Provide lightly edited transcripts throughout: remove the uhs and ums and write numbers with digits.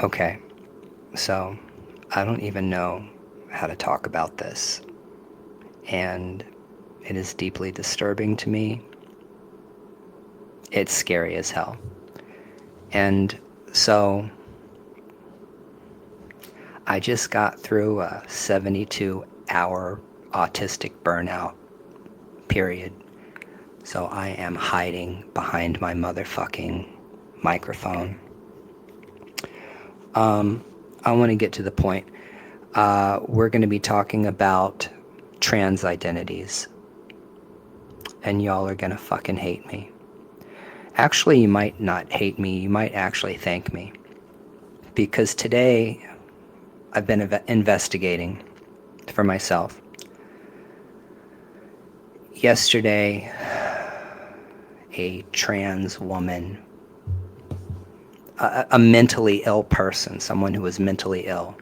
Okay, so I don't even know how to talk about this, and it is deeply disturbing to me. It's scary as hell. And so I just got through a 72-hour autistic burnout period. So I am hiding behind my motherfucking microphone. I want to get to the point. We're going to be talking about trans identities. And y'all are going to fucking hate me. Actually, you might not hate me. You might actually thank me. Because today, I've been investigating for myself. Yesterday, a trans woman, a mentally ill person, someone who was mentally ill,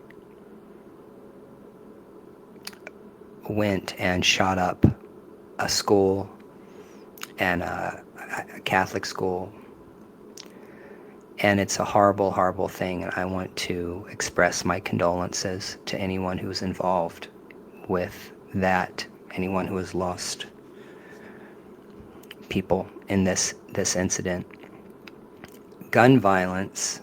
went and shot up a school and a Catholic school. And it's a horrible, horrible thing. And I want to express my condolences to anyone who's involved with that, anyone who has lost people in this incident. Gun violence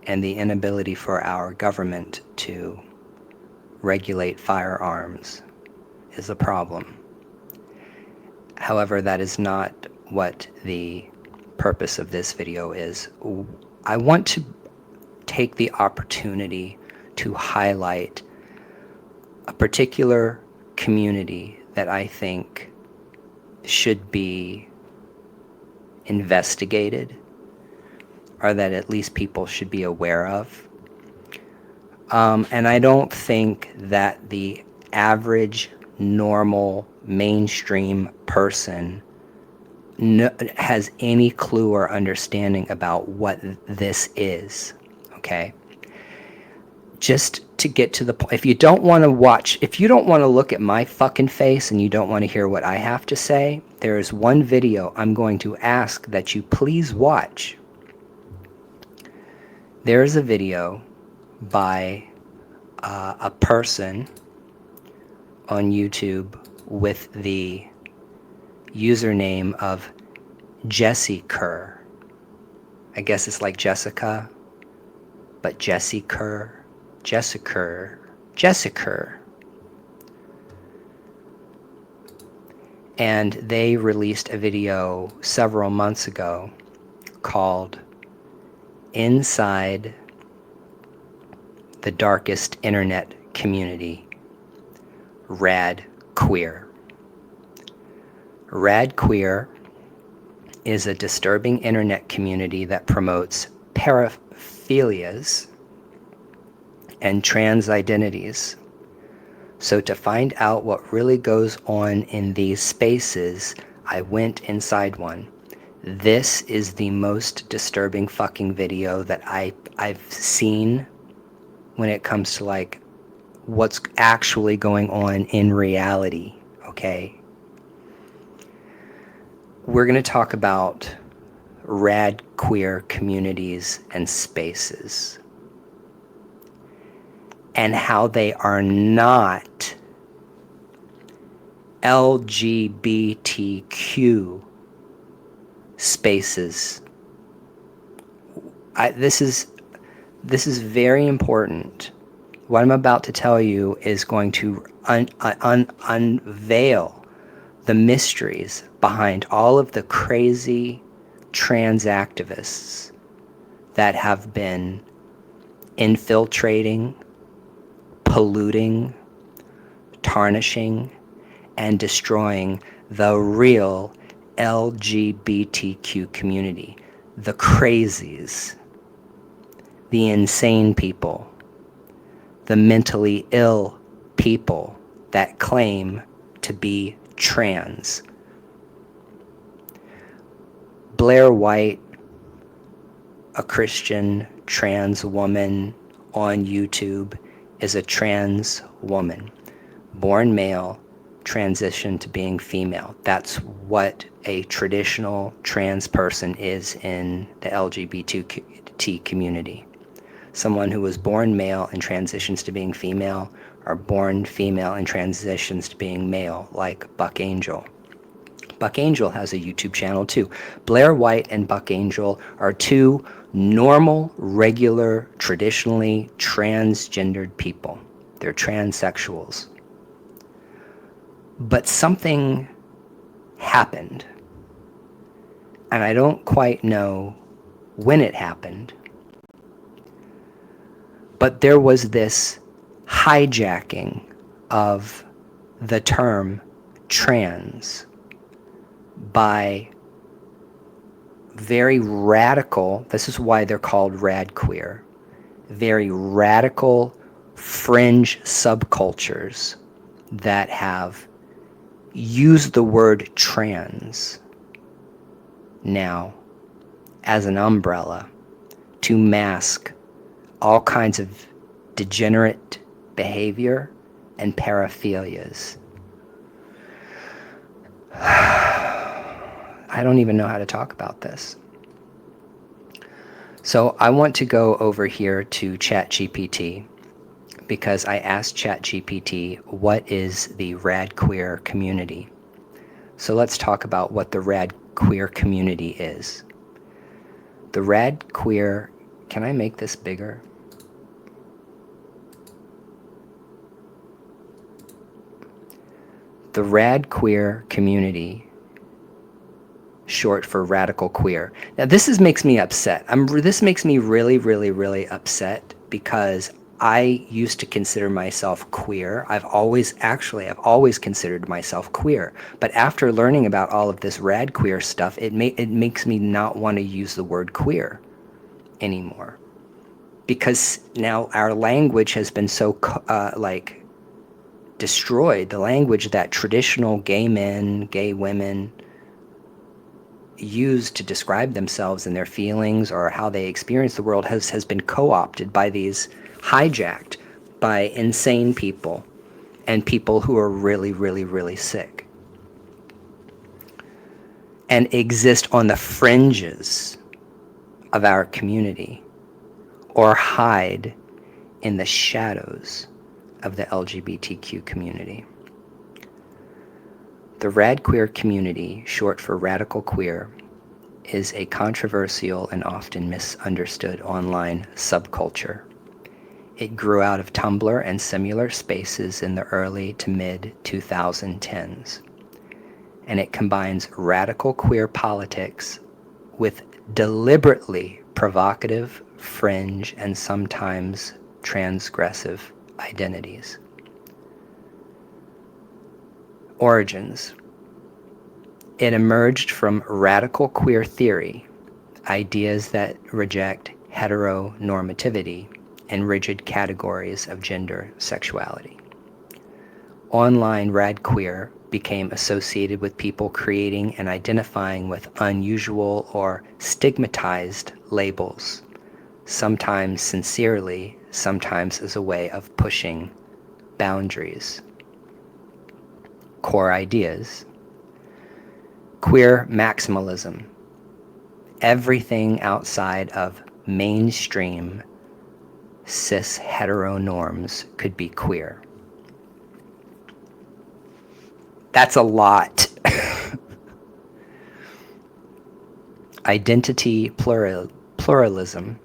and the inability for our government to regulate firearms is a problem. However, that is not what the purpose of this video is. I want to take the opportunity to highlight a particular community that I think should be investigated, or that at least people should be aware of. And I don't think that the average, normal, mainstream person has any clue or understanding about what this is, okay? Just to get to the point, if you don't want to look at my fucking face and you don't want to hear what I have to say, there is one video I'm going to ask that you please watch. There is a video by a person on YouTube with the username of Jessie Kerr. I guess it's like Jessica, but Jessie Kerr. Jessica. And they released a video several months ago called Inside the Darkest Internet Community, Radqueer. Radqueer is a disturbing internet community that promotes paraphilias and trans identities. So to find out what really goes on in these spaces, I went inside one. This is the most disturbing fucking video that I've seen when it comes to like what's actually going on in reality, okay? We're going to talk about radqueer communities and spaces and how they are not LGBTQ spaces. This is very important. What I'm about to tell you is going to unveil the mysteries behind all of the crazy trans activists that have been infiltrating, polluting, tarnishing, and destroying the real LGBTQ community. The crazies, the insane people, the mentally ill people that claim to be trans. Blair White, a Christian trans woman on YouTube, is a trans woman, born male, transitioned to being female. That's what a traditional trans person is in the LGBT community. someone who was born male and transitions to being female, or born female and transitions to being male, like Buck Angel. Buck Angel has a YouTube channel too. Blair White and Buck Angel are two normal, regular, traditionally transgendered people. They're transsexuals. But something happened, and I don't quite know when it happened, but there was this hijacking of the term trans by very radical, this is why they're called Radqueer, very radical fringe subcultures that have used the word trans now as an umbrella to mask all kinds of degenerate behavior and paraphilias. I don't even know how to talk about this. So I want to go over here to ChatGPT because I asked ChatGPT, what is the Radqueer community? So let's talk about what the Radqueer community is. The Radqueer, can I make this bigger? The Radqueer community, short for radical queer. Now this makes me upset. This makes me really, really, really upset because I used to consider myself queer. I've always considered myself queer. But after learning about all of this Radqueer stuff, it makes me not want to use the word queer anymore. Because now our language has been so destroyed. The language that traditional gay men, gay women use to describe themselves and their feelings or how they experience the world has been co-opted by these, hijacked by insane people and people who are really, really, really sick and exist on the fringes of our community or hide in the shadows of the LGBTQ community. The Radqueer community, short for radical queer, is a controversial and often misunderstood online subculture. It grew out of Tumblr and similar spaces in the early to mid 2010s, and it combines radical queer politics with deliberately provocative, fringe, and sometimes transgressive identities. Origins. It emerged from radical queer theory, ideas that reject heteronormativity and rigid categories of gender sexuality. Online Radqueer became associated with people creating and identifying with unusual or stigmatized labels, sometimes sincerely, sometimes as a way of pushing boundaries. Core ideas. Queer maximalism. Everything outside of mainstream cis hetero norms could be queer. That's a lot. Identity pluralism.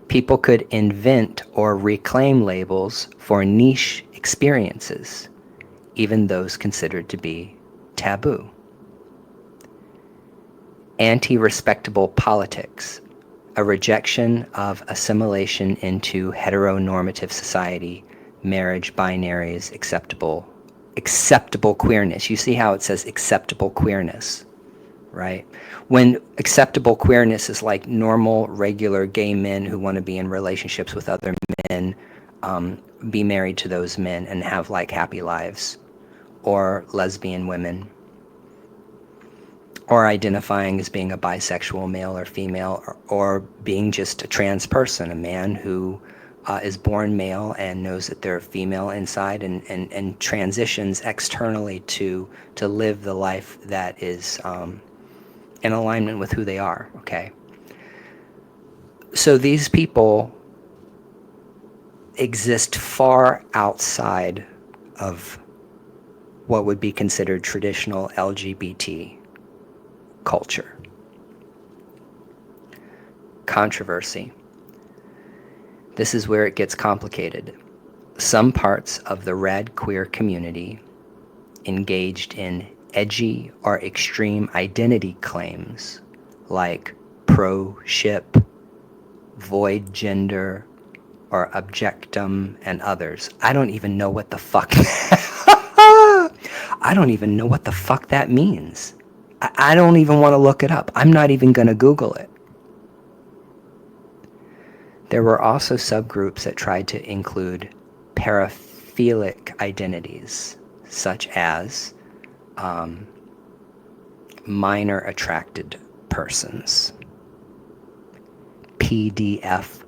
People could invent or reclaim labels for niche experiences, even those considered to be taboo. Anti-respectable politics, a rejection of assimilation into heteronormative society, marriage binaries, acceptable queerness. You see how it says acceptable queerness, right? When acceptable queerness is like normal, regular gay men who want to be in relationships with other men, be married to those men and have like happy lives, or lesbian women, or identifying as being a bisexual male or female, or being just a trans person, a man who is born male and knows that they're female inside and transitions externally to live the life that is in alignment with who they are, okay? So these people exist far outside of what would be considered traditional LGBT culture. Controversy. This is where it gets complicated. Some parts of the Radqueer community engaged in edgy or extreme identity claims like pro-ship, void gender, or objectum, and others. I don't even know what the fuck I don't even know what the fuck that means. I don't even want to look it up. I'm not even going to Google it. There were also subgroups that tried to include paraphilic identities, such as minor attracted persons, PDF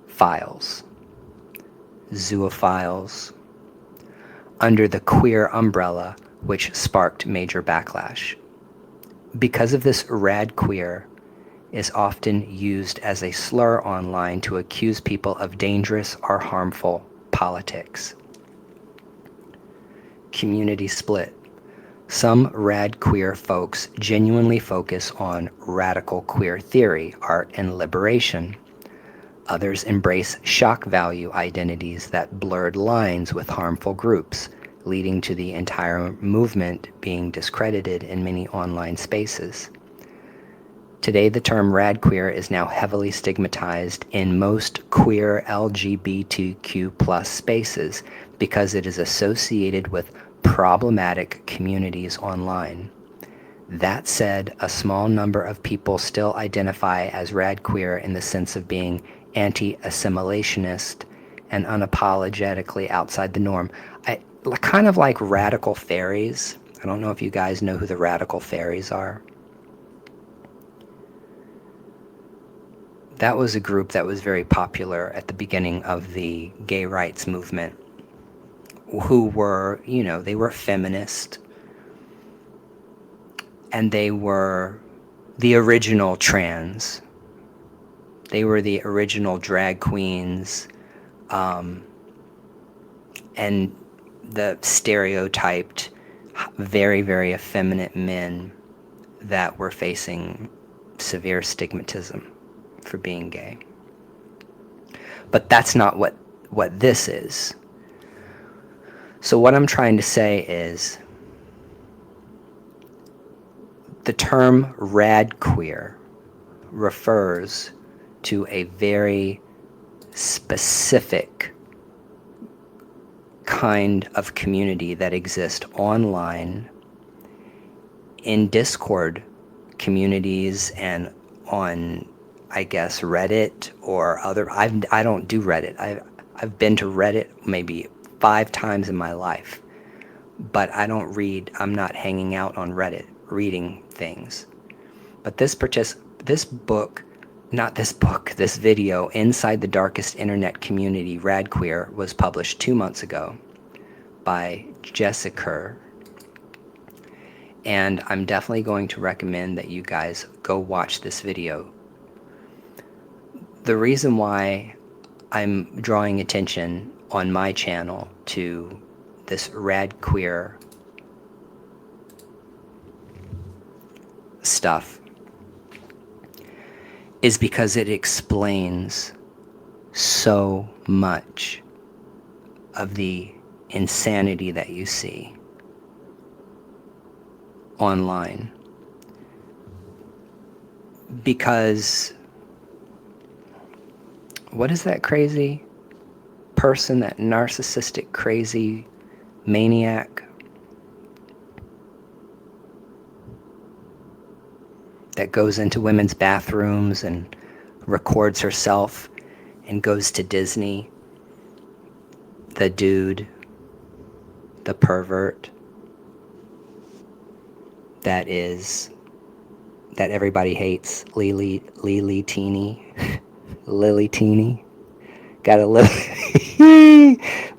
files, zoophiles, under the queer umbrella, which sparked major backlash. Because of this, radqueer is often used as a slur online to accuse people of dangerous or harmful politics. Community split. Some radqueer folks genuinely focus on radical queer theory, art, and liberation. Others embrace shock value identities that blurred lines with harmful groups, leading to the entire movement being discredited in many online spaces. Today, the term radqueer is now heavily stigmatized in most queer LGBTQ+ spaces because it is associated with problematic communities online. That said, a small number of people still identify as radqueer in the sense of being anti-assimilationist and unapologetically outside the norm. Kind of like radical fairies. I don't know if you guys know who the radical fairies are. That was a group that was very popular at the beginning of the gay rights movement, who were, they were feminist, and they were the original trans. They were the original drag queens, and the stereotyped, very, very effeminate men that were facing severe stigmatism for being gay. But that's not what this is. So what I'm trying to say is the term radqueer refers to a very specific kind of community that exists online in Discord communities and on, I guess, Reddit or other. I don't do Reddit. I've been to Reddit maybe 5 times in my life, but I don't read. I'm not hanging out on Reddit reading things. But this video, Inside the Darkest Internet Community, Radqueer, was published 2 months ago by Jessica. And I'm definitely going to recommend that you guys go watch this video. The reason why I'm drawing attention on my channel to this radqueer stuff is because it explains so much of the insanity that you see online. Because what is that crazy person, that narcissistic, crazy maniac that goes into women's bathrooms and records herself and goes to Disney? The dude, the pervert that everybody hates, Lily Teeny. Lily Teeny. Got a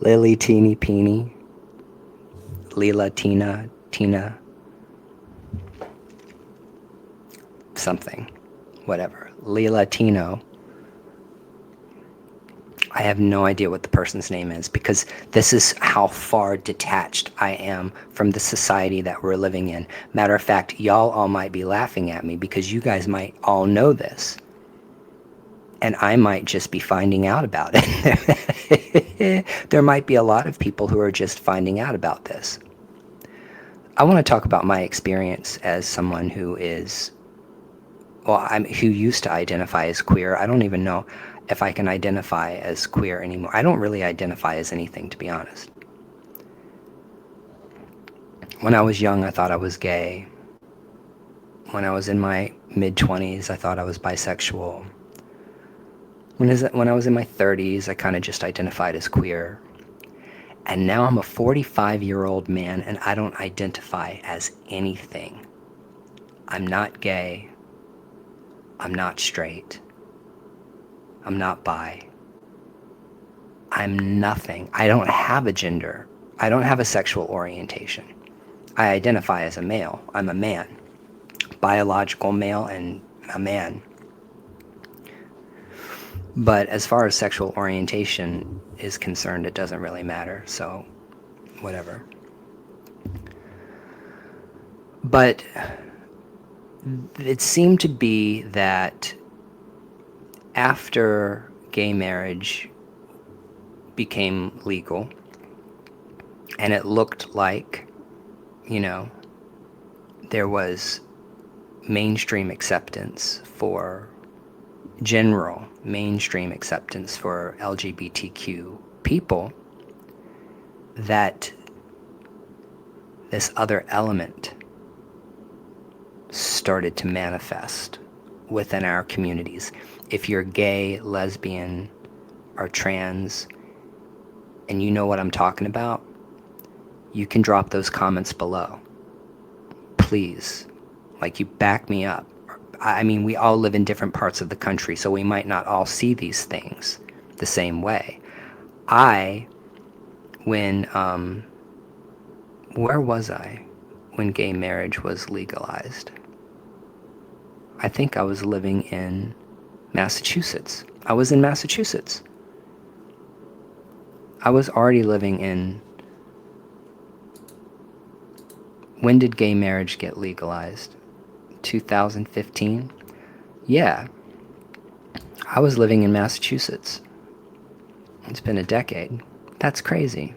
Lily Teeny Peeny. Leela Tina. Something. Whatever. Leela Tino. I have no idea what the person's name is, because this is how far detached I am from the society that we're living in. Matter of fact, y'all all might be laughing at me because you guys might all know this. And I might just be finding out about it. There might be a lot of people who are just finding out about this. I want to talk about my experience as someone who is, who used to identify as queer. I don't even know if I can identify as queer anymore. I don't really identify as anything, to be honest. When I was young, I thought I was gay. When I was in my mid-20s, I thought I was bisexual. When I was in my 30s, I kind of just identified as queer. And now I'm a 45-year-old man, and I don't identify as anything. I'm not gay. I'm not straight. I'm not bi. I'm nothing. I don't have a gender. I don't have a sexual orientation. I identify as a male. I'm a man. Biological male and a man. But as far as sexual orientation is concerned, it doesn't really matter. So, whatever. But it seemed to be that after gay marriage became legal, and it looked like, there was mainstream acceptance for general mainstream acceptance for LGBTQ people, that this other element started to manifest within our communities. If you're gay, lesbian, or trans, and you know what I'm talking about, you can drop those comments below. Please. You back me up. I mean, we all live in different parts of the country, so we might not all see these things the same way. Where was I when gay marriage was legalized? I think I was living in Massachusetts. I was in Massachusetts. I was already living in... When did gay marriage get legalized? 2015? Yeah. I was living in Massachusetts. It's been a decade. That's crazy.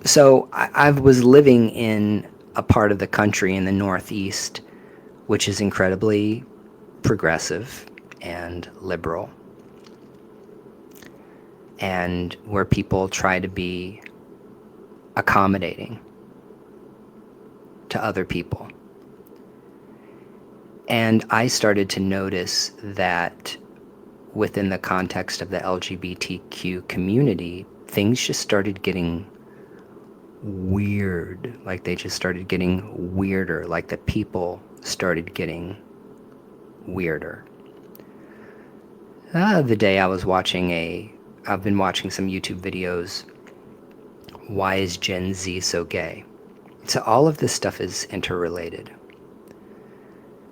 So I was living in a part of the country in the Northeast, which is incredibly progressive and liberal, and where people try to be accommodating to other people. And I started to notice that within the context of the LGBTQ community, things just started getting weird. They just started getting weirder. The people started getting weirder. The other day I've been watching some YouTube videos. Why is Gen Z so gay? So all of this stuff is interrelated.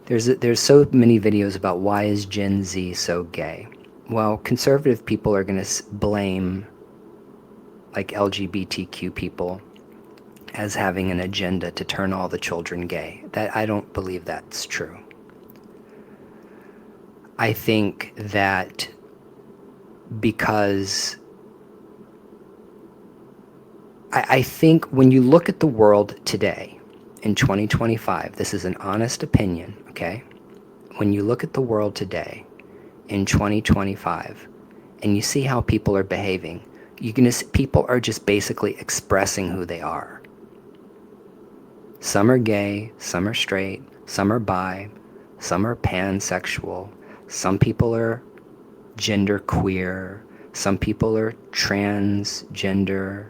There's so many videos about why is Gen Z so gay. Well, conservative people are going to blame LGBTQ people as having an agenda to turn all the children gay. That I don't believe that's true. I think that because I think when you look at the world today, in 2025, this is an honest opinion, okay? When you look at the world today, in 2025, and you see how people are behaving, people are just basically expressing who they are. Some are gay, some are straight, some are bi, some are pansexual, some people are gender queer, some people are transgender.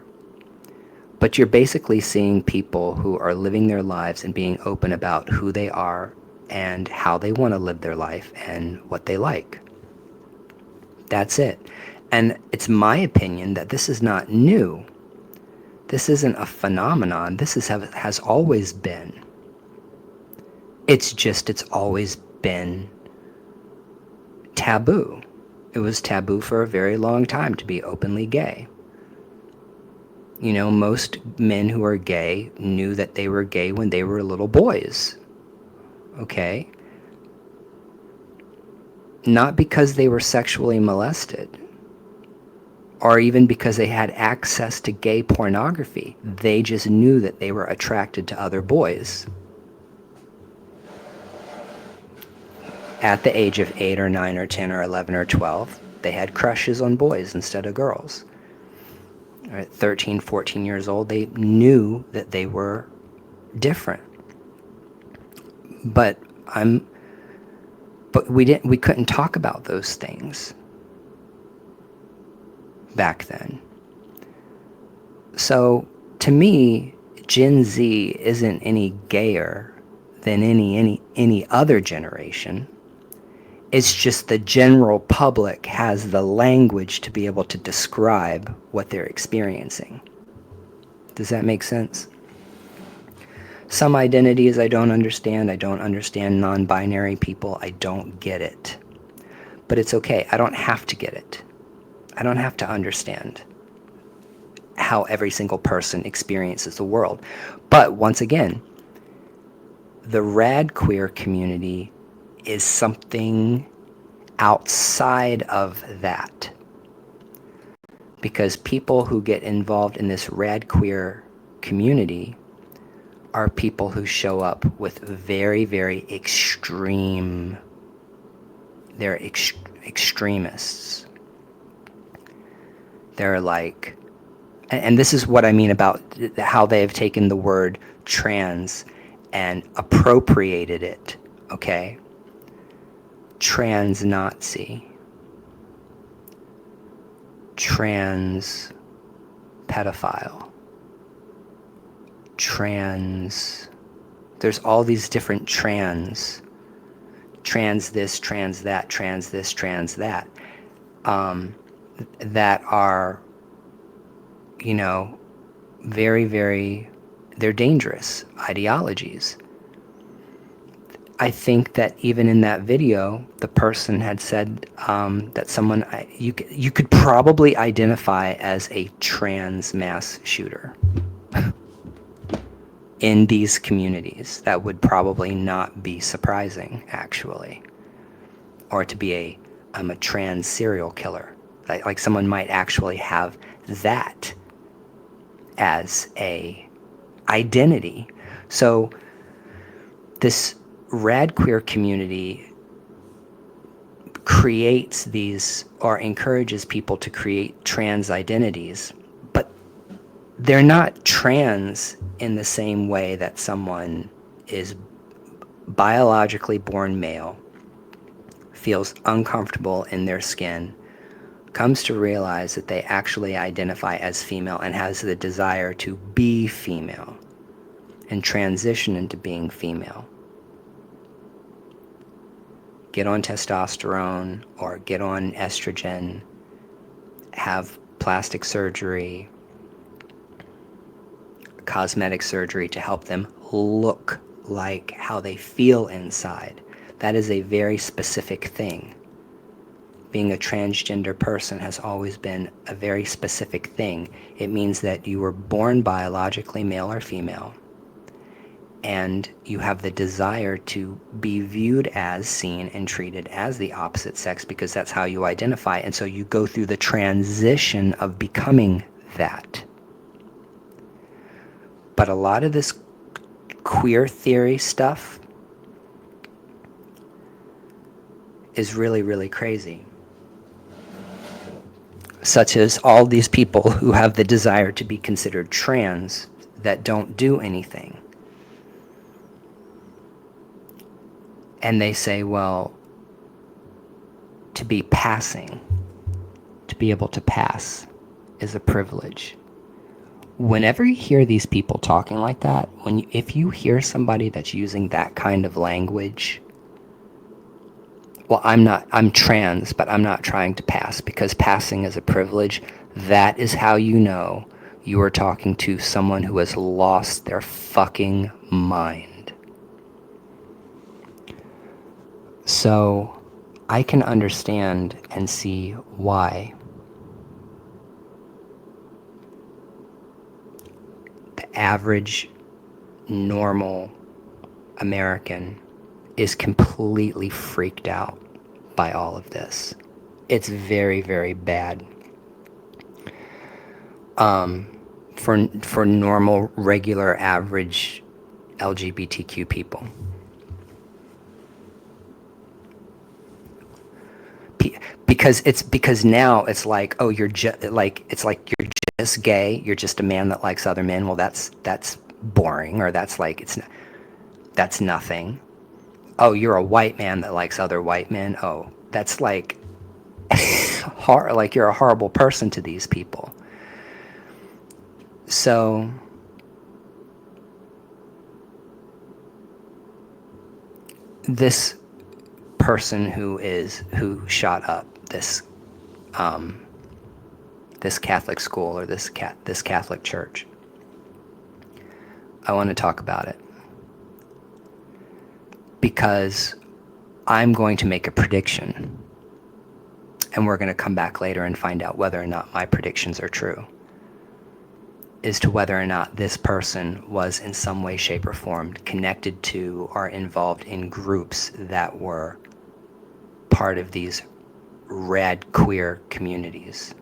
But you're basically seeing people who are living their lives and being open about who they are and how they want to live their life and what they like. That's it. And it's my opinion that this is not new. This isn't a phenomenon. This has always been. It's always been taboo. It was taboo for a very long time to be openly gay. You know, most men who are gay knew that they were gay when they were little boys. Okay? Not because they were sexually molested or even because they had access to gay pornography. They just knew that they were attracted to other boys. At the age of 8 or 9 or 10 or 11 or 12, they had crushes on boys instead of girls. At 13, 14 years old, they knew that they were different. But we couldn't talk about those things back then. So to me, Gen Z isn't any gayer than any other generation. It's just the general public has the language to be able to describe what they're experiencing. Does that make sense? Some identities I don't understand. I don't understand non-binary people. I don't get it. But it's okay. I don't have to get it. I don't have to understand how every single person experiences the world. But once again, the Radqueer community is something outside of that. Because people who get involved in this Radqueer community are people who show up with very, very extreme, they're extremists. They're like, and this is what I mean about how they have taken the word trans and appropriated it, okay? Trans Nazi, trans pedophile, trans, there's all these different trans this, trans that, trans this, trans that, that are, you know, very, very, they're dangerous ideologies. I think that even in that video, the person had said that someone, you could probably identify as a trans mass shooter in these communities. That would probably not be surprising, actually. Or to be I'm a trans serial killer. Like someone might actually have that as a identity. So this Radqueer community creates these or encourages people to create trans identities, but they're not trans in the same way that someone is biologically born male, feels uncomfortable in their skin, comes to realize that they actually identify as female and has the desire to be female and transition into being female. Get on testosterone or get on estrogen, have plastic surgery, cosmetic surgery to help them look like how they feel inside. That is a very specific thing. Being a transgender person has always been a very specific thing. It means that you were born biologically male or female, and you have the desire to be viewed as, seen, and treated as the opposite sex because that's how you identify. And so you go through the transition of becoming that. But a lot of this queer theory stuff is really, really crazy. Such as all these people who have the desire to be considered trans that don't do anything. And they say, well, to be passing, to be able to pass is a privilege. Whenever you hear these people talking like that, if you hear somebody that's using that kind of language, well, I'm trans, but I'm not trying to pass because passing is a privilege, that is how you know you are talking to someone who has lost their fucking mind. So I can understand and see why the average normal American is completely freaked out by all of this. It's very, very bad for normal, regular, average LGBTQ people. Because now it's like, oh, you're just like, it's like you're just gay, you're just a man that likes other men. Well, that's boring, or that's nothing. Oh, you're a white man that likes other white men. Oh, that's like like you're a horrible person to these people. So this person who shot up this Catholic school, or this Catholic church, I want to talk about it because I'm going to make a prediction, and we're going to come back later and find out whether or not my predictions are true, as to whether or not this person was in some way, shape, or form connected to or involved in groups that were part of these Radqueer communities.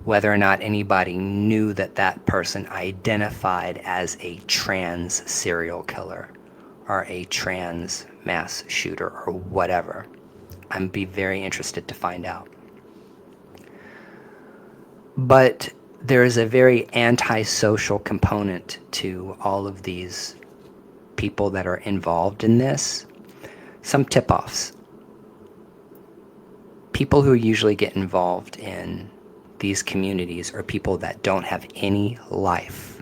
Whether or not anybody knew that that person identified as a trans serial killer or a trans mass shooter or whatever. I'd be very interested to find out. But there is a very antisocial component to all of these people that are involved in this. Some tip-offs. People who usually get involved in these communities are people that don't have any life.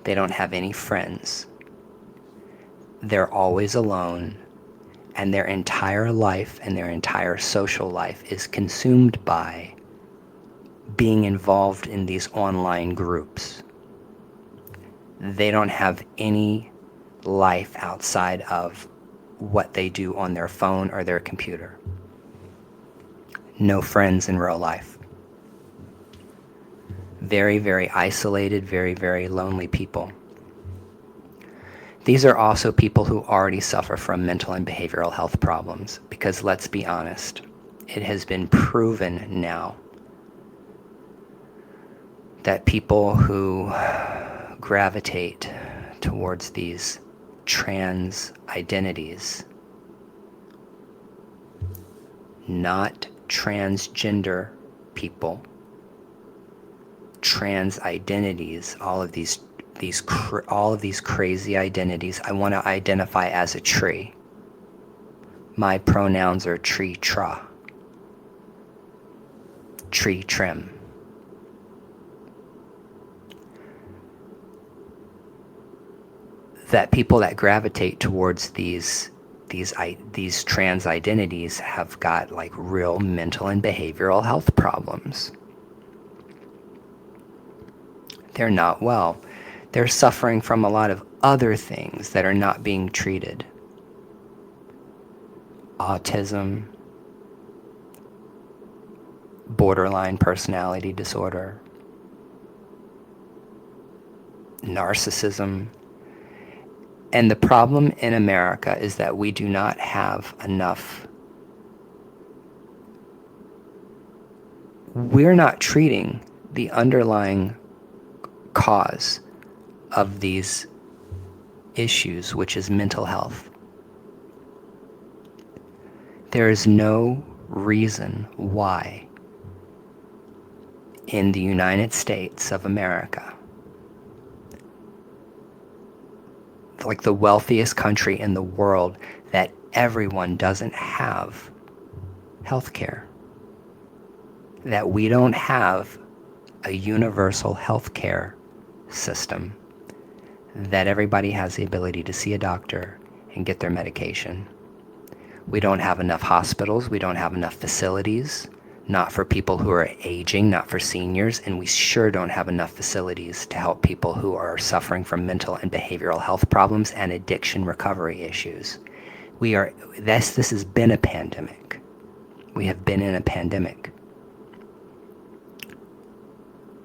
They don't have any friends. They're always alone, and their entire life and their entire social life is consumed by being involved in these online groups. They don't have any life outside of what they do on their phone or their computer. No friends in real life. Very, very isolated, very, very lonely people. These are also people who already suffer from mental and behavioral health problems, because let's be honest, it has been proven now that people who gravitate towards these trans identities, not transgender people, trans identities, all of these crazy identities. I want to identify as a tree. My pronouns are tree, tra, tree, trim. That people that gravitate towards these trans identities have got like real mental and behavioral health problems. They're not well. They're suffering from a lot of other things that are not being treated. Autism, borderline personality disorder, narcissism. And the problem in America is that we do not have enough. We're not treating the underlying cause of these issues, which is mental health. There is no reason why in the United States of America, like the wealthiest country in the world, that everyone doesn't have health care. That we don't have a universal health care system. That everybody has the ability to see a doctor and get their medication. We don't have enough hospitals. We don't have enough facilities. Not for people who are aging, not for seniors, and we sure don't have enough facilities to help people who are suffering from mental and behavioral health problems and addiction recovery issues. This has been a pandemic. We have been in a pandemic.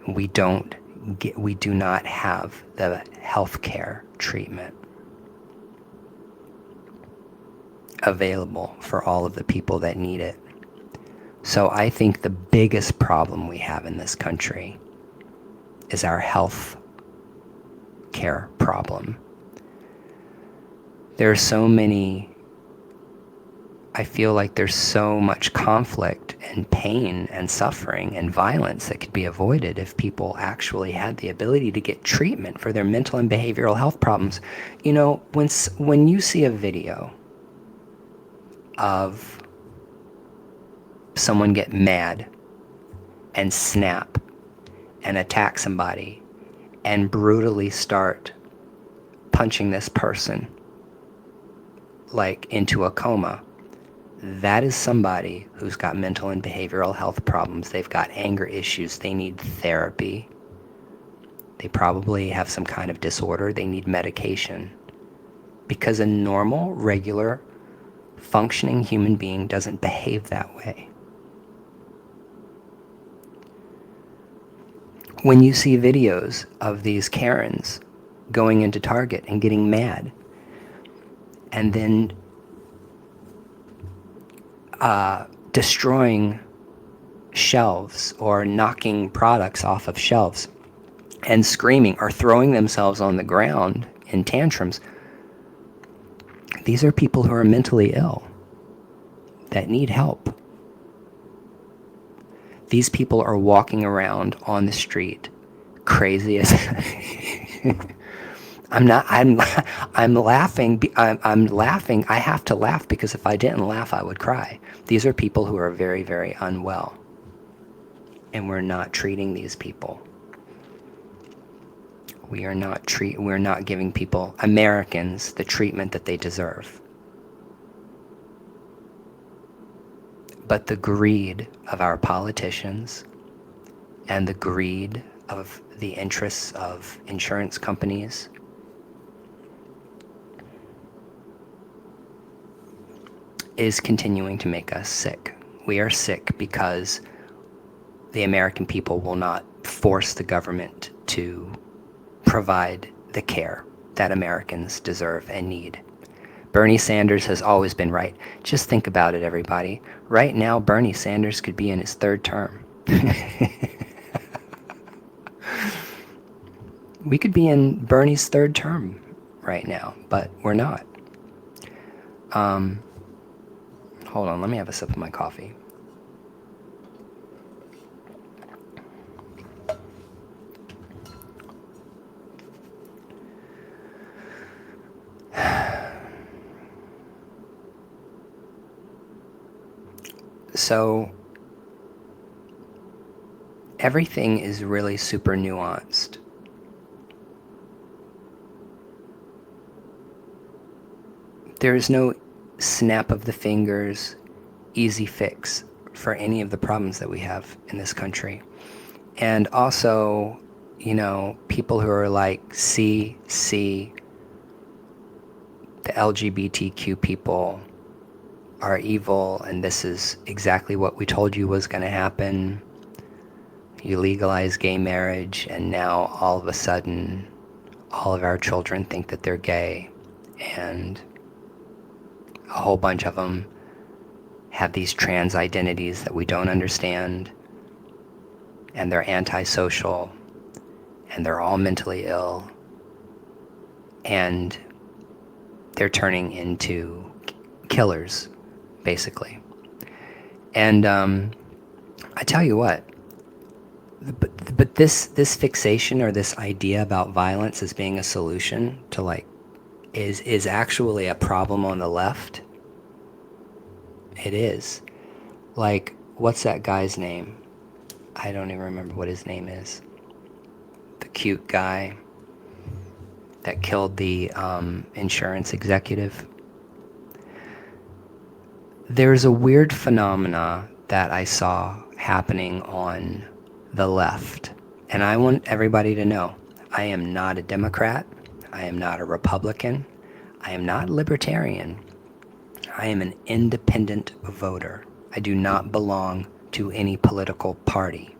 We do not have the healthcare treatment available for all of the people that need it. So I think the biggest problem we have in this country is our health care problem. There are so many, I feel like there's so much conflict and pain and suffering and violence that could be avoided if people actually had the ability to get treatment for their mental and behavioral health problems. You know, when you see a video of someone get mad and snap and attack somebody and brutally start punching this person like into a coma, that is somebody who's got mental and behavioral health problems. They've got anger issues. They need therapy. They probably have some kind of disorder. They need medication. Because a normal, regular, functioning human being doesn't behave that way. When you see videos of these Karens going into Target and getting mad and then destroying shelves or knocking products off of shelves and screaming or throwing themselves on the ground in tantrums, these are people who are mentally ill that need help. These people are walking around on the street crazy as I'm laughing. I'm laughing. I have to laugh because if I didn't laugh, I would cry. These are people who are very, very unwell. And we're not treating these people. We're not giving people, Americans, the treatment that they deserve. But the greed of our politicians and the greed of the interests of insurance companies is continuing to make us sick. We are sick because the American people will not force the government to provide the care that Americans deserve and need. Bernie Sanders has always been right. Just think about it, everybody. Right now, Bernie Sanders could be in his third term. We could be in Bernie's third term right now, but we're not. Hold on, let me have a sip of my coffee. So, everything is really super nuanced. There is no snap of the fingers, easy fix for any of the problems that we have in this country. And also, you know, people who are like, see, the LGBTQ people are evil, and this is exactly what we told you was going to happen. You legalize gay marriage, and now all of a sudden, all of our children think that they're gay, and a whole bunch of them have these trans identities that we don't understand, and they're antisocial, and they're all mentally ill, and they're turning into killers, basically. And I tell you what, but this fixation or this idea about violence as being a solution to like is actually a problem on the left. It is. Like, what's that guy's name? I don't even remember what his name is. The cute guy that killed the insurance executive. There's a weird phenomena that I saw happening on the left. And I want everybody to know, I am not a Democrat. I am not a Republican. I am not libertarian. I am an independent voter. I do not belong to any political party.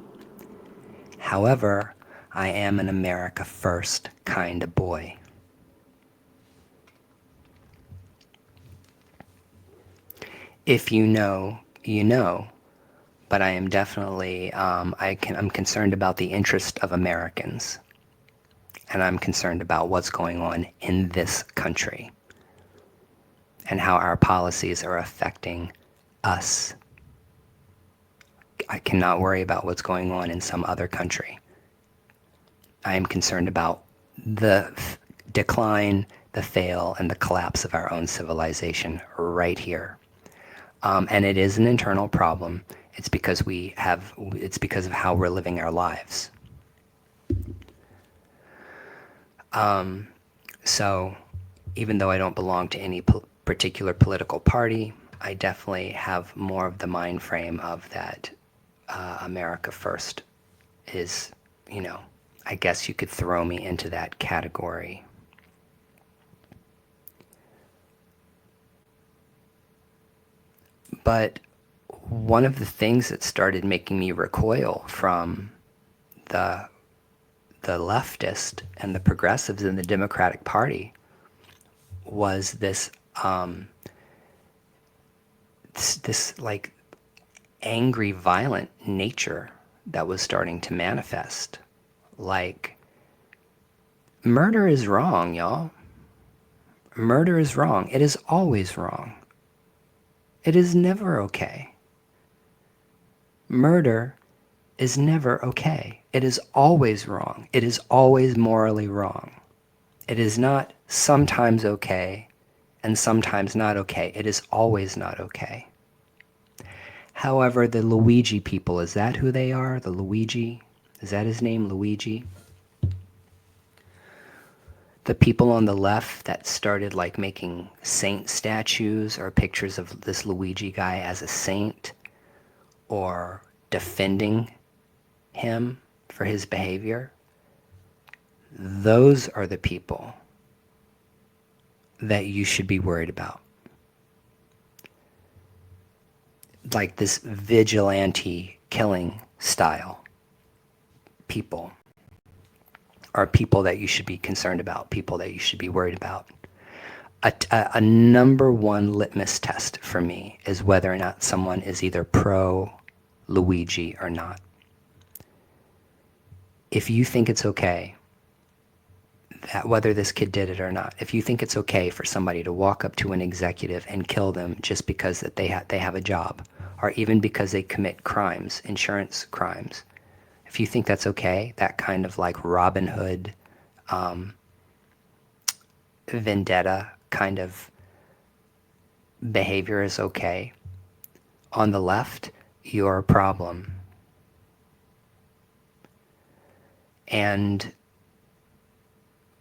However, I am an America First kind of boy. If you know, you know, but I am definitely, I'm concerned about the interest of Americans, and I'm concerned about what's going on in this country and how our policies are affecting us. I cannot worry about what's going on in some other country. I am concerned about the decline, the fail, and the collapse of our own civilization right here. And it is an internal problem. It's because it's because of how we're living our lives. So even though I don't belong to any particular political party, I definitely have more of the mind frame of that America First is, I guess you could throw me into that category. But one of the things that started making me recoil from the the leftist and the progressives in the Democratic Party was this like angry, violent nature that was starting to manifest. Like, murder is wrong, y'all. Murder is wrong. It is always wrong. It is never okay. Murder is never okay. It is always wrong. It is always morally wrong. It is not sometimes okay and sometimes not okay. It is always not okay. However, the Luigi people, is that who they are? The Luigi? Is that his name, Luigi? The people on the left that started like making saint statues or pictures of this Luigi guy as a saint or defending him for his behavior, those are the people that you should be worried about. Like this vigilante killing style people are people that you should be concerned about, people that you should be worried about. A number one litmus test for me is whether or not someone is either pro Luigi or not. If you think it's okay, that whether this kid did it or not, if you think it's okay for somebody to walk up to an executive and kill them just because that they have a job, or even because they commit crimes, insurance crimes, if you think that's okay, that kind of like Robin Hood, vendetta kind of behavior is okay, on the left, you're a problem. And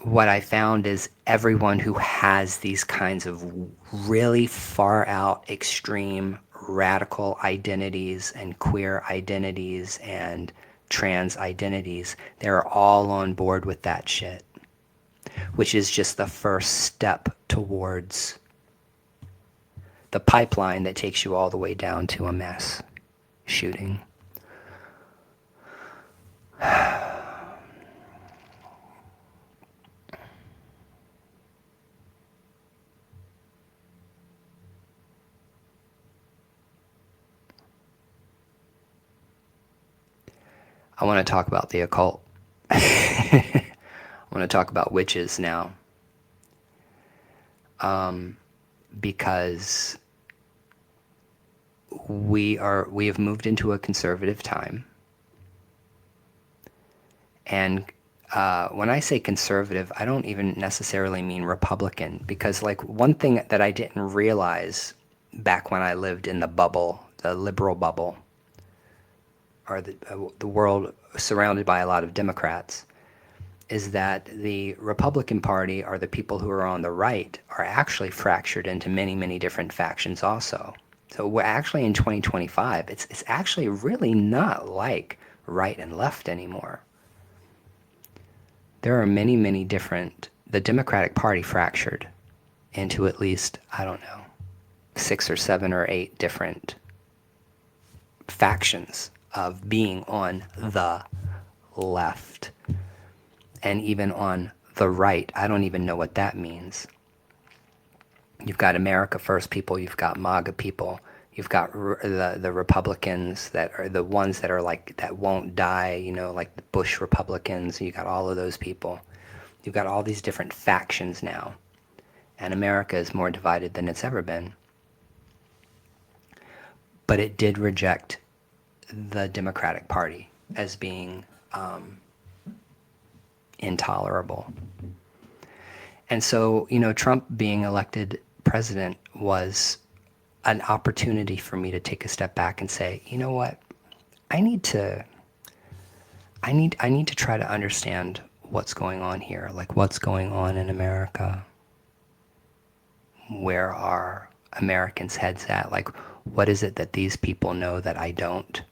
what I found is everyone who has these kinds of really far out, extreme, radical identities and queer identities and trans identities, they're all on board with that shit, which is just the first step towards the pipeline that takes you all the way down to a mass shooting. I want to talk about the occult. I want to talk about witches now. Because we have moved into a conservative time. And when I say conservative, I don't even necessarily mean Republican, because like one thing that I didn't realize back when I lived in the bubble, the liberal bubble, or the world surrounded by a lot of Democrats, is that the Republican Party, or the people who are on the right, are actually fractured into many, many different factions also. So we're actually in 2025, it's actually really not like right and left anymore. There are many, many different, the Democratic Party fractured into at least, I don't know, 6 or 7 or 8 different factions of being on the left and even on the right. I don't even know what that means. You've got America First people, you've got MAGA people, you've got the Republicans that are the ones that are like, that won't die, you know, like the Bush Republicans. You got all of those people. You've got all these different factions now. And America is more divided than it's ever been. But it did reject the Democratic Party as being intolerable. And so, you know, Trump being elected president was an opportunity for me to take a step back and say, you know what? I need to try to understand what's going on here. Like, what's going on in America? Where are Americans' heads at? Like, what is it that these people know that I don't?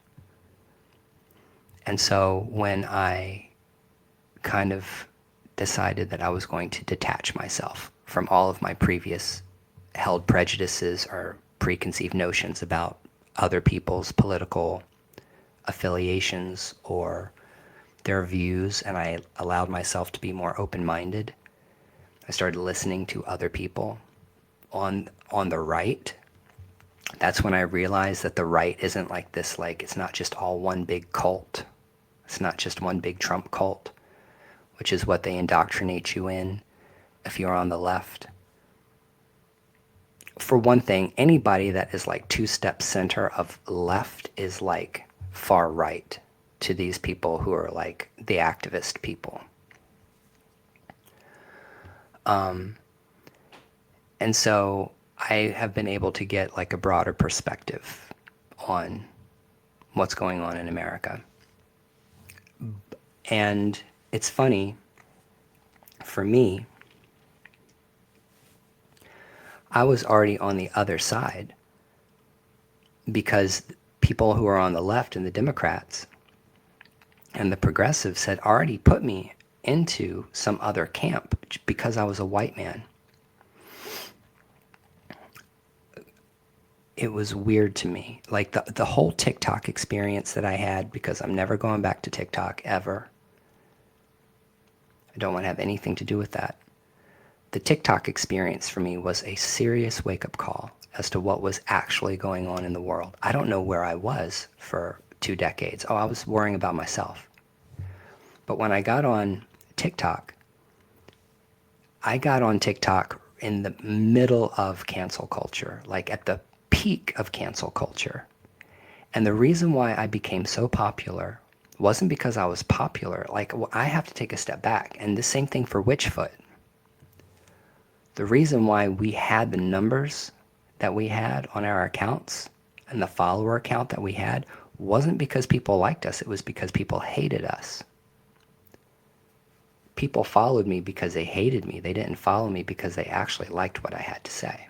And so when I kind of decided that I was going to detach myself from all of my previous held prejudices or preconceived notions about other people's political affiliations or their views, and I allowed myself to be more open-minded, I started listening to other people on the right. That's when I realized that the right isn't like this, like, it's not just all one big cult. It's not just one big Trump cult, which is what they indoctrinate you in if you're on the left. For one thing, anybody that is like 2 steps center of left is like far right to these people who are like the activist people. And so I have been able to get like a broader perspective on what's going on in America. And it's funny, for me, I was already on the other side because people who are on the left and the Democrats and the progressives had already put me into some other camp because I was a white man. It was weird to me. Like the whole TikTok experience that I had, because I'm never going back to TikTok ever. I don't want to have anything to do with that. The TikTok experience for me was a serious wake-up call as to what was actually going on in the world. I don't know where I was for 2 decades. Oh, I was worrying about myself. But when I got on TikTok, I got on TikTok in the middle of cancel culture, like at the peak of cancel culture. And the reason why I became so popular wasn't because I was popular. Like, I have to take a step back. And the same thing for Witchfoot. The reason why we had the numbers that we had on our accounts and the follower count that we had wasn't because people liked us. It was because people hated us. People followed me because they hated me. They didn't follow me because they actually liked what I had to say.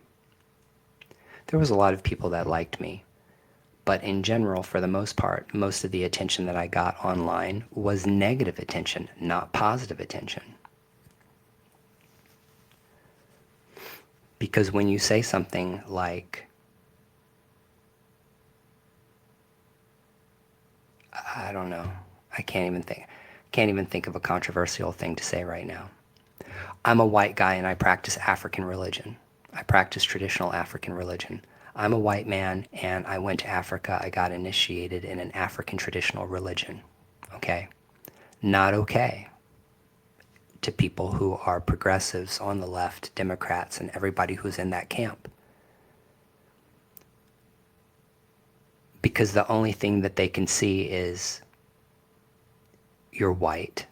There was a lot of people that liked me, but in general, for the most part, most of the attention that I got online was negative attention, not positive attention. Because when you say something like, I don't know, I can't even think of a controversial thing to say right now. I'm a white guy and I practice African religion. I practice traditional African religion. I'm a white man and I went to Africa. I got initiated in an African traditional religion. Okay? Not okay to people who are progressives on the left, Democrats, and everybody who's in that camp. Because the only thing that they can see is you're white.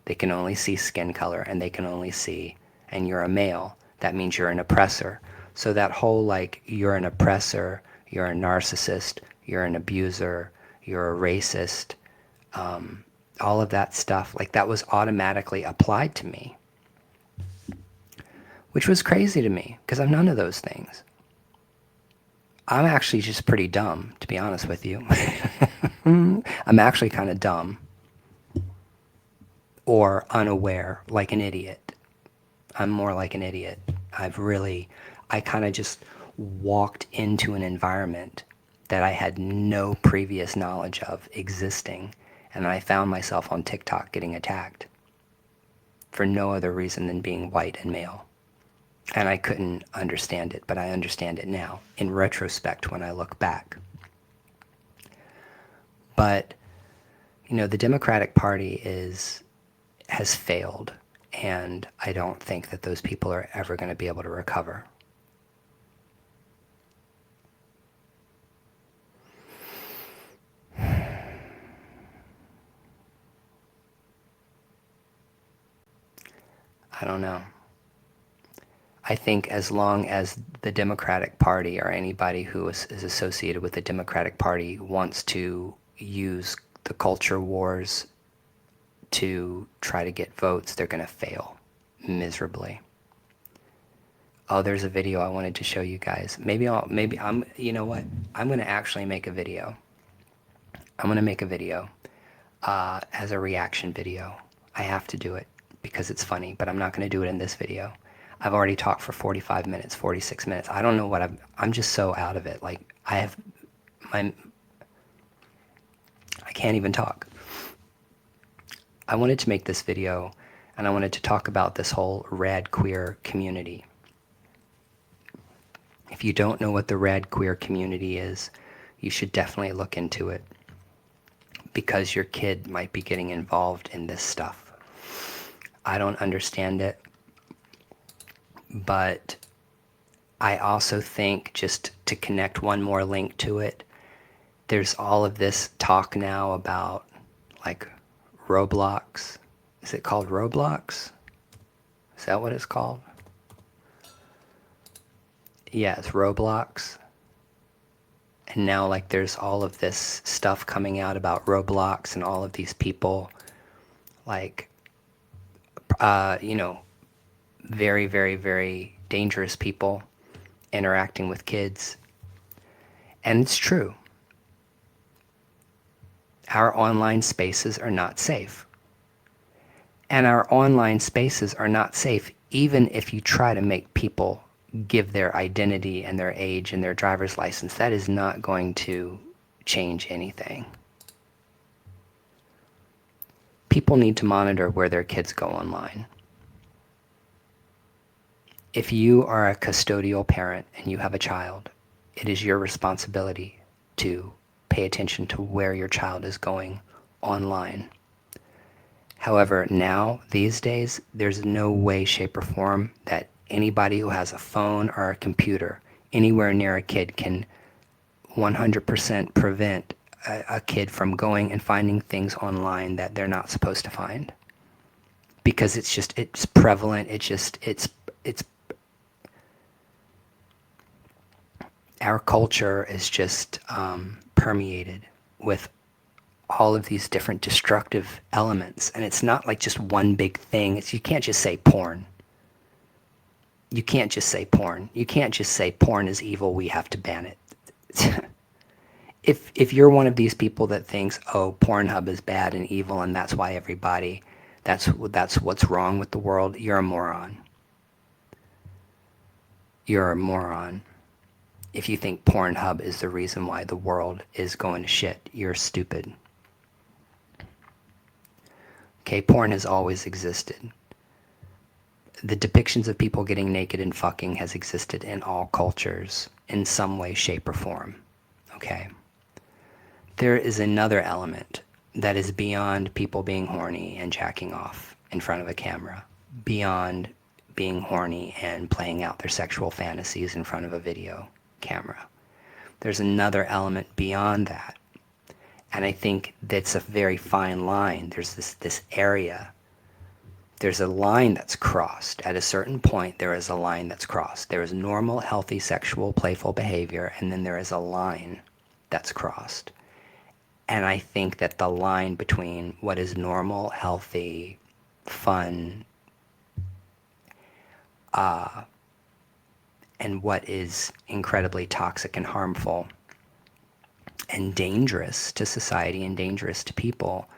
They can only see skin color, and they can only see, and you're a male. That means you're an oppressor. So that whole, like, you're an oppressor, you're a narcissist, you're an abuser, you're a racist, all of that stuff, like, that was automatically applied to me. Which was crazy to me, because I'm none of those things. I'm actually just pretty dumb, to be honest with you. I'm actually kind of dumb. Or unaware, like an idiot. I'm more like an idiot. I kind of just walked into an environment that I had no previous knowledge of existing, and I found myself on TikTok getting attacked for no other reason than being white and male. And I couldn't understand it, but I understand it now, in retrospect, when I look back. But, the Democratic Party has failed, and I don't think that those people are ever going to be able to recover. I don't know. I think as long as the Democratic Party or anybody who is associated with the Democratic Party wants to use the culture wars to try to get votes, they're going to fail miserably. Oh, there's a video I wanted to show you guys. You know what? I'm going to actually make a video. I'm going to make a video as a reaction video. I have to do it because it's funny, but I'm not going to do it in this video. I've already talked for 45 minutes, 46 minutes. I don't know what I'm just so out of it. Like, I can't even talk. I wanted to make this video, and I wanted to talk about this whole Radqueer community. If you don't know what the Radqueer community is, you should definitely look into it, because your kid might be getting involved in this stuff. I don't understand it, but I also think, just to connect one more link to it, there's all of this talk now about, like, Roblox. Is it called Roblox? Is that what it's called? Yeah, it's Roblox. And now, like, there's all of this stuff coming out about Roblox and all of these people, like, very, very, very dangerous people interacting with kids. And it's true. Our online spaces are not safe. And our online spaces are not safe even if you try to make people give their identity and their age and their driver's license. That is not going to change anything. People need to monitor where their kids go online. If you are a custodial parent and you have a child, it is your responsibility to pay attention to where your child is going online. However, now, these days, there's no way, shape, or form that anybody who has a phone or a computer anywhere near a kid can 100% prevent a kid from going and finding things online that they're not supposed to find. Because it's prevalent, it's our culture is just permeated with all of these different destructive elements. And it's not like just one big thing. You can't just say porn. You can't just say porn. You can't just say porn is evil, we have to ban it. If you're one of these people that thinks, oh, Pornhub is bad and evil and that's why that's what's wrong with the world, you're a moron. You're a moron. If you think Pornhub is the reason why the world is going to shit, you're stupid. Okay, porn has always existed. The depictions of people getting naked and fucking has existed in all cultures in some way, shape, or form. Okay? There is another element that is beyond people being horny and jacking off in front of a camera, beyond being horny and playing out their sexual fantasies in front of a video camera. There's another element beyond that. And I think that's a very fine line. There's this area. There's a line that's crossed. At a certain point, there is a line that's crossed. There is normal, healthy, sexual, playful behavior, and then there is a line that's crossed. And I think that the line between what is normal, healthy, fun, and what is incredibly toxic and harmful and dangerous to society and dangerous to people,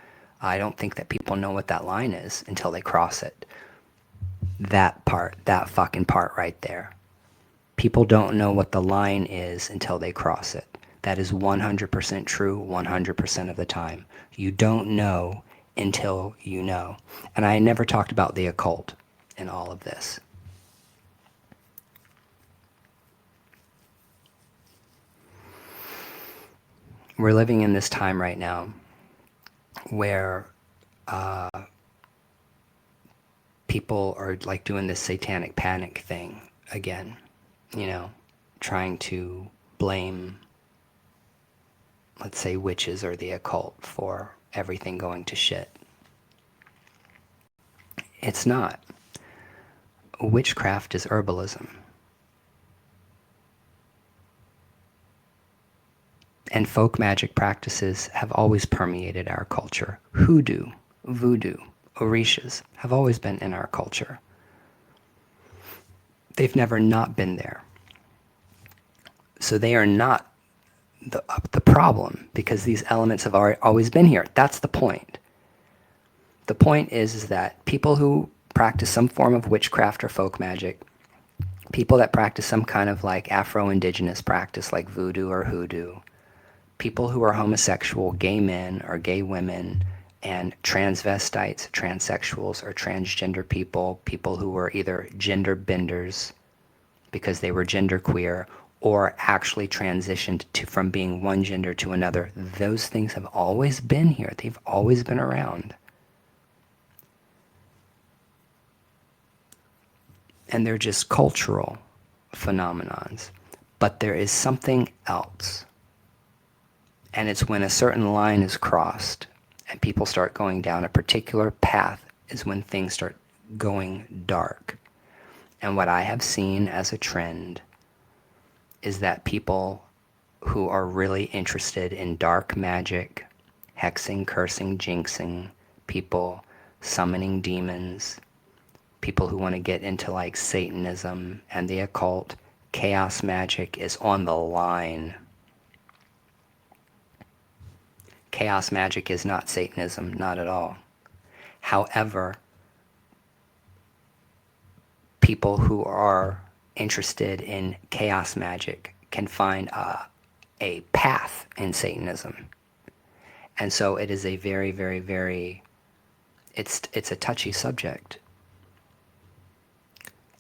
I don't think that people know what that line is until they cross it. That fucking part right there. People don't know what the line is until they cross it. That is 100% true 100% of the time. You don't know until you know. And I never talked about the occult in all of this. We're living in this time right now where people are like doing this satanic panic thing again, you know, trying to blame, let's say, witches or the occult for everything going to shit. It's not. Witchcraft is herbalism. And folk magic practices have always permeated our culture. Hoodoo, voodoo, orishas have always been in our culture. They've never not been there. So they are not the problem, because these elements have always been here. That's the point. The point is that people who practice some form of witchcraft or folk magic, people that practice some kind of like Afro-Indigenous practice like voodoo or hoodoo, people who are homosexual, gay men or gay women, and transvestites, transsexuals, or transgender people, people who were either gender benders because they were genderqueer or actually transitioned from being one gender to another, those things have always been here. They've always been around. And they're just cultural phenomenons. But there is something else. And it's when a certain line is crossed and people start going down a particular path is when things start going dark. And what I have seen as a trend is that people who are really interested in dark magic, hexing, cursing, jinxing, people summoning demons, people who want to get into like Satanism and the occult, chaos magic is on the line. Chaos magic is not Satanism, not at all. However, people who are interested in chaos magic can find a path in Satanism. And so it is a very, very, very, it's a touchy subject.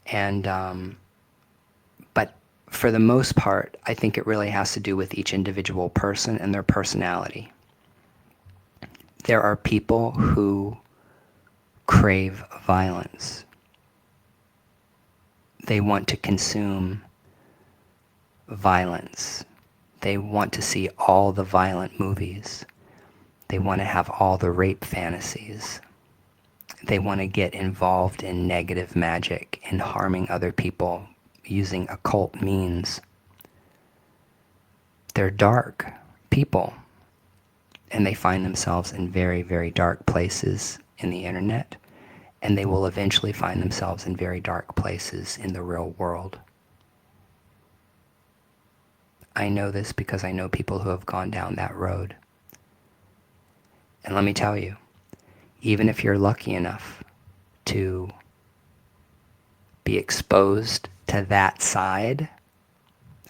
And, but for the most part, I think it really has to do with each individual person and their personality. There are people who crave violence. They want to consume violence. They want to see all the violent movies. They want to have all the rape fantasies. They want to get involved in negative magic and harming other people using occult means. They're dark people. And they find themselves in very, very dark places in the internet. And they will eventually find themselves in very dark places in the real world. I know this because I know people who have gone down that road. And let me tell you, even if you're lucky enough to be exposed to that side,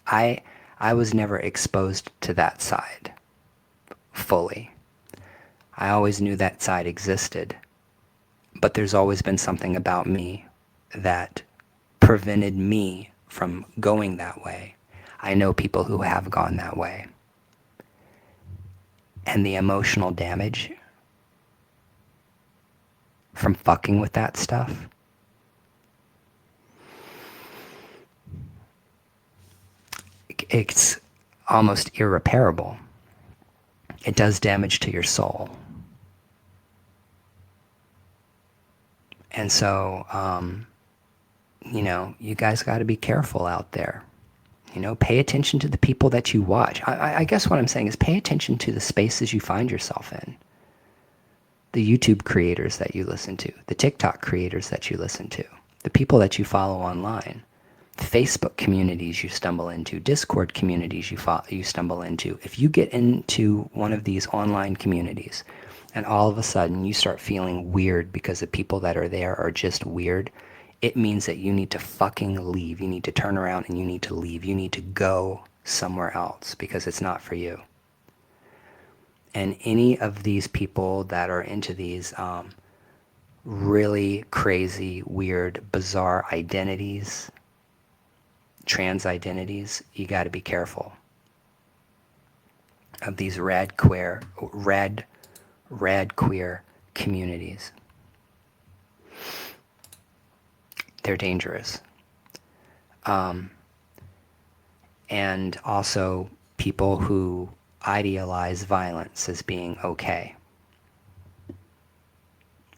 I was never exposed to that side fully. I always knew that side existed. But there's always been something about me that prevented me from going that way. I know people who have gone that way. And the emotional damage from fucking with that stuff, it's almost irreparable. It does damage to your soul. And so, you guys got to be careful out there. Pay attention to the people that you watch. I guess what I'm saying is pay attention to the spaces you find yourself in. The YouTube creators that you listen to, the TikTok creators that you listen to, the people that you follow online, the Facebook communities you stumble into, Discord communities you stumble into. If you get into one of these online communities and all of a sudden you start feeling weird because the people that are there are just weird, it means that you need to fucking leave. You need to turn around and you need to leave. You need to go somewhere else because it's not for you. And any of these people that are into these really crazy, weird, bizarre identities, trans identities, you got to be careful of these radqueer communities. They're dangerous. And also people who idealize violence as being okay.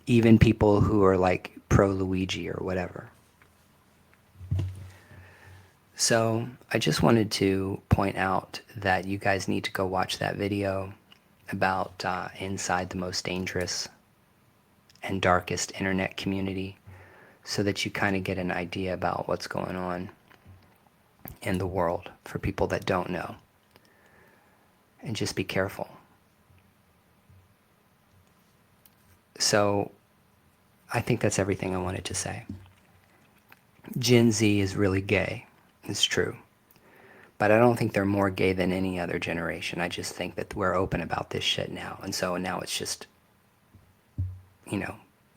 Even people who are like pro Luigi or whatever. So I just wanted to point out that you guys need to go watch that video about inside the most dangerous and darkest internet community so that you kind of get an idea about what's going on in the world for people that don't know. And just be careful. So I think that's everything I wanted to say. Gen Z is really gay. It's true. But I don't think they're more gay than any other generation. I just think that we're open about this shit now. And so now it's just,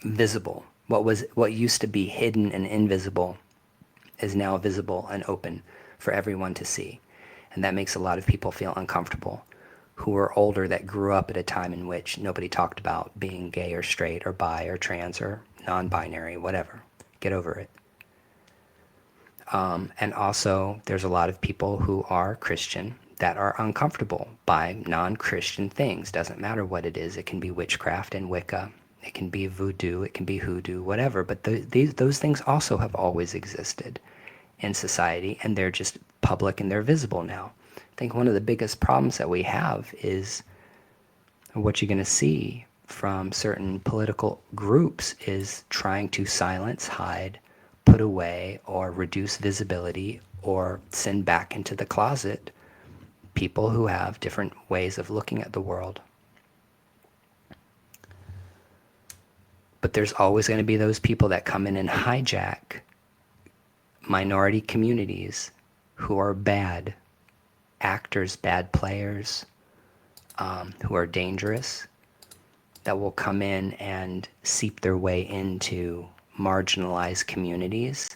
visible. What used to be hidden and invisible is now visible and open for everyone to see. And that makes a lot of people feel uncomfortable who are older that grew up at a time in which nobody talked about being gay or straight or bi or trans or non-binary, whatever. Get over it. And also, there's a lot of people who are Christian that are uncomfortable by non-Christian things. Doesn't matter what it is. It can be witchcraft and Wicca. It can be voodoo. It can be hoodoo, whatever. But those things also have always existed in society, and they're just public and they're visible now. I think one of the biggest problems that we have is what you're going to see from certain political groups is trying to silence, hide, put away, or reduce visibility, or send back into the closet people who have different ways of looking at the world. But there's always going to be those people that come in and hijack minority communities who are bad actors, bad players, who are dangerous, that will come in and seep their way into marginalized communities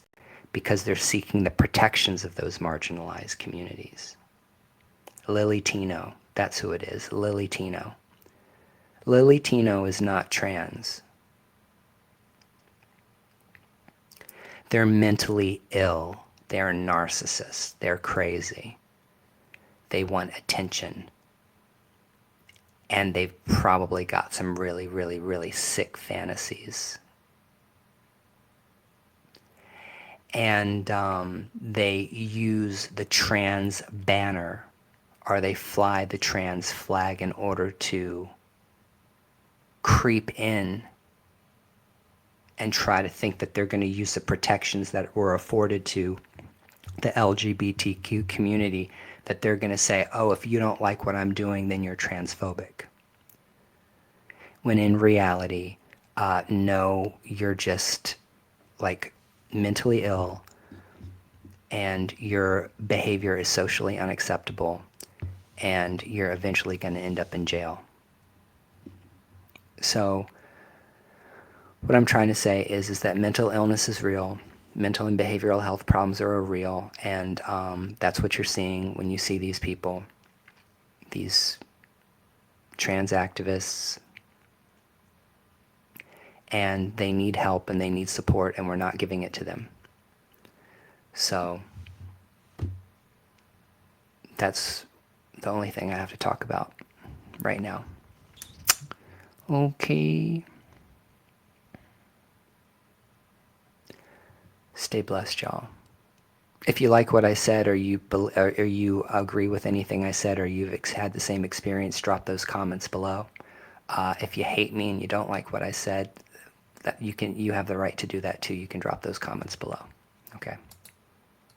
because they're seeking the protections of those marginalized communities. Lily Tino, that's who it is, Lily Tino. Lily Tino is not trans. They're mentally ill. They're narcissists. They're crazy. They want attention. And they've probably got some really, really, really sick fantasies. And they use the trans banner, or they fly the trans flag in order to creep in and try to think that they're going to use the protections that were afforded to the LGBTQ community, that they're going to say, oh, if you don't like what I'm doing, then you're transphobic. When in reality, no, you're just like mentally ill and your behavior is socially unacceptable and you're eventually going to end up in jail. So what I'm trying to say is that mental illness is real. Mental and behavioral health problems are real, and that's what you're seeing when you see these people, these trans activists, and they need help and they need support, and we're not giving it to them. So that's the only thing I have to talk about right now. Okay. Stay blessed, y'all. If you like what I said, or you agree with anything I said, or you've had the same experience, drop those comments below. If you hate me and you don't like what I said, you have the right to do that too. You can drop those comments below. Okay.